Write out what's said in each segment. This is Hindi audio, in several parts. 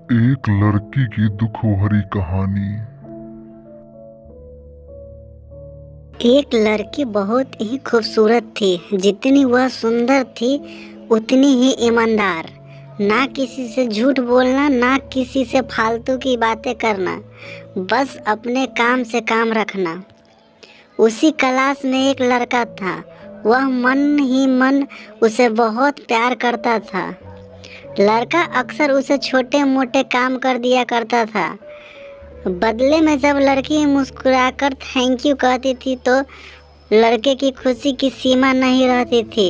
एक लड़की की दुख भरी कहानी। एक लड़की बहुत ही खूबसूरत थी। जितनी वह सुंदर थी उतनी ही ईमानदार। ना किसी से झूठ बोलना, ना किसी से फालतू की बातें करना, बस अपने काम से काम रखना। उसी क्लास में एक लड़का था। वह मन ही मन उसे बहुत प्यार करता था। लड़का अक्सर उसे छोटे मोटे काम कर दिया करता था। बदले में जब लड़की मुस्कुराकर थैंक यू कहती थी तो लड़के की खुशी की सीमा नहीं रहती थी।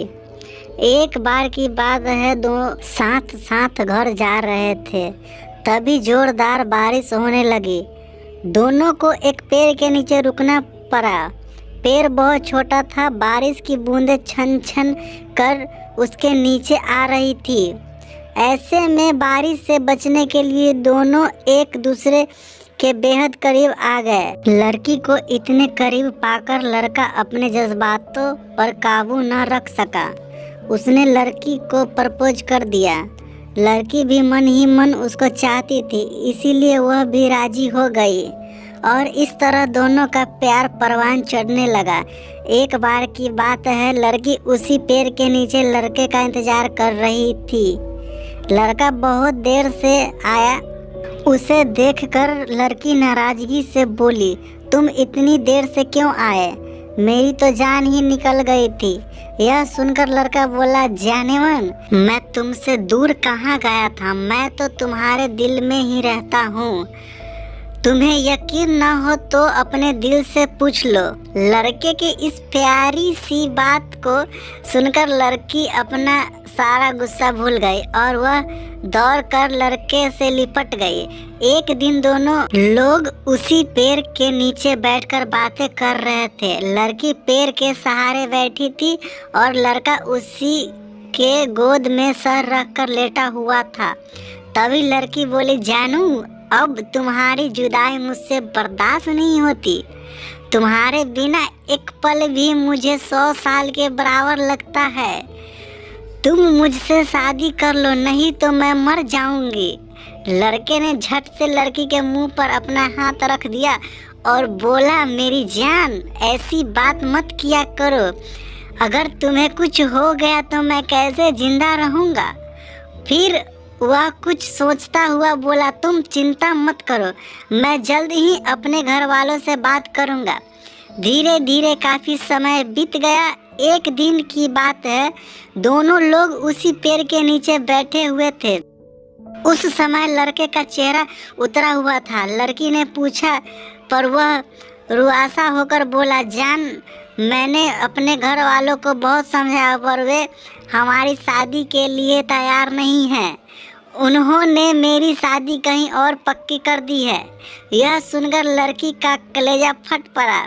एक बार की बात है, दो साथ साथ घर जा रहे थे, तभी जोरदार बारिश होने लगी। दोनों को एक पेड़ के नीचे रुकना पड़ा। पेड़ बहुत छोटा था। बारिश की बूंदें छन छन कर उसके नीचे आ रही थी। ऐसे में बारिश से बचने के लिए दोनों एक दूसरे के बेहद करीब आ गए। लड़की को इतने करीब पाकर लड़का अपने जज्बातों पर काबू न रख सका। उसने लड़की को प्रपोज कर दिया। लड़की भी मन ही मन उसको चाहती थी, इसीलिए वह भी राजी हो गई और इस तरह दोनों का प्यार परवान चढ़ने लगा। एक बार की बात है, लड़की उसी पेड़ के नीचे लड़के का इंतजार कर रही थी। लड़का बहुत देर से आया। उसे देखकर लड़की नाराजगी से बोली, तुम इतनी देर से क्यों आए? मेरी तो जान ही निकल गई थी। यह सुनकर लड़का बोला, जाने मन, मैं तुमसे दूर कहाँ गया था, मैं तो तुम्हारे दिल में ही रहता हूँ। तुम्हें यकीन न हो तो अपने दिल से पूछ लो। लड़के की इस प्यारी सी बात को सुनकर लड़की अपना सारा गुस्सा भूल गई और वह दौड़कर लड़के से लिपट गई। एक दिन दोनों लोग उसी पेड़ के नीचे बैठकर बातें कर रहे थे। लड़की पेड़ के सहारे बैठी थी और लड़का उसी के गोद में सर रखकर लेटा हुआ था। तभी लड़की बोली, जानू, अब तुम्हारी जुदाई मुझसे बर्दाश्त नहीं होती। तुम्हारे बिना एक पल भी मुझे 100 साल के बराबर लगता है। तुम मुझसे शादी कर लो, नहीं तो मैं मर जाऊंगी। लड़के ने झट से लड़की के मुंह पर अपना हाथ रख दिया और बोला, मेरी जान, ऐसी बात मत किया करो। अगर तुम्हें कुछ हो गया तो मैं कैसे जिंदा रहूंगा? फिर वह कुछ सोचता हुआ बोला, तुम चिंता मत करो, मैं जल्द ही अपने घर वालों से बात करूंगा। धीरे धीरे काफी समय बीत गया। एक दिन की बात है, दोनों लोग उसी पेड़ के नीचे बैठे हुए थे। उस समय लड़के का चेहरा उतरा हुआ था। लड़की ने पूछा पर वह रुआसा होकर बोला, जान, मैंने अपने घर वालों को बहुत समझाया पर वे हमारी शादी के लिए तैयार नहीं हैं। उन्होंने मेरी शादी कहीं और पक्की कर दी है। यह सुनकर लड़की का कलेजा फट पड़ा।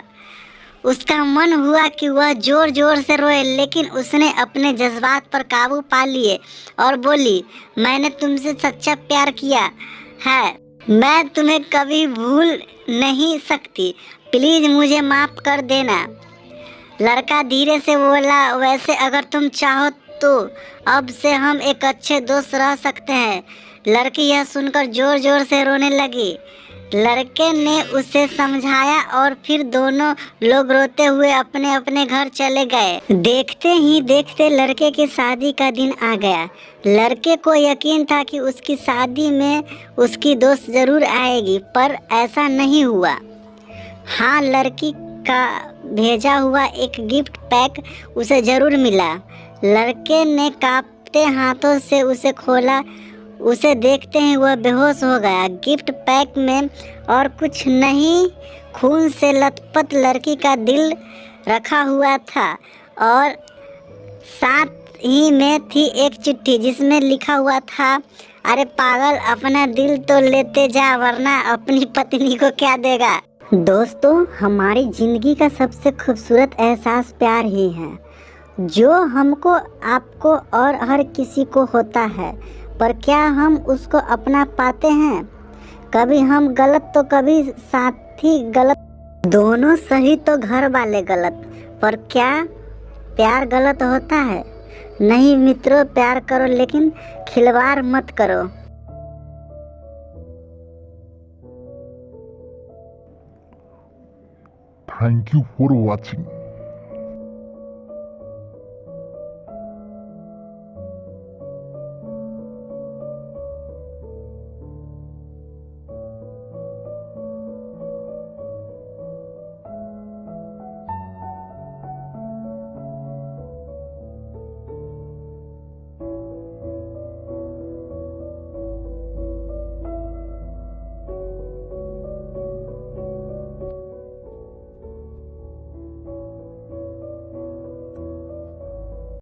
उसका मन हुआ कि वह जोर जोर से रोए, लेकिन उसने अपने जज्बात पर काबू पा लिए और बोली, मैंने तुमसे सच्चा प्यार किया है, मैं तुम्हें कभी भूल नहीं सकती, प्लीज मुझे माफ कर देना। लड़का धीरे से बोला, वैसे अगर तुम चाहो तो अब से हम एक अच्छे दोस्त रह सकते हैं। लड़की यह सुनकर जोर जोर से रोने लगी। लड़के ने उसे समझाया और फिर दोनों लोग रोते हुए अपने अपने घर चले गए। देखते ही देखते लड़के की शादी का दिन आ गया। लड़के को यकीन था कि उसकी शादी में उसकी दोस्त जरूर आएगी, पर ऐसा नहीं हुआ। हाँ, लड़की का भेजा हुआ एक गिफ्ट पैक उसे जरूर मिला। लड़के ने कांपते हाथों से उसे खोला। उसे देखते ही वह बेहोश हो गया। गिफ्ट पैक में और कुछ नहीं, खून से लथपथ लड़की का दिल रखा हुआ था और साथ ही में थी एक चिट्ठी जिसमें लिखा हुआ था, अरे पागल, अपना दिल तो लेते जा वरना अपनी पत्नी को क्या देगा। दोस्तों, हमारी जिंदगी का सबसे खूबसूरत एहसास प्यार ही है, जो हमको, आपको और हर किसी को होता है। पर क्या हम उसको अपना पाते हैं? कभी हम गलत तो कभी साथी गलत, दोनों सही तो घर वाले गलत। पर क्या प्यार गलत होता है? नहीं मित्रों, प्यार करो लेकिन खिलवाड़ मत करो। Thank you for watching.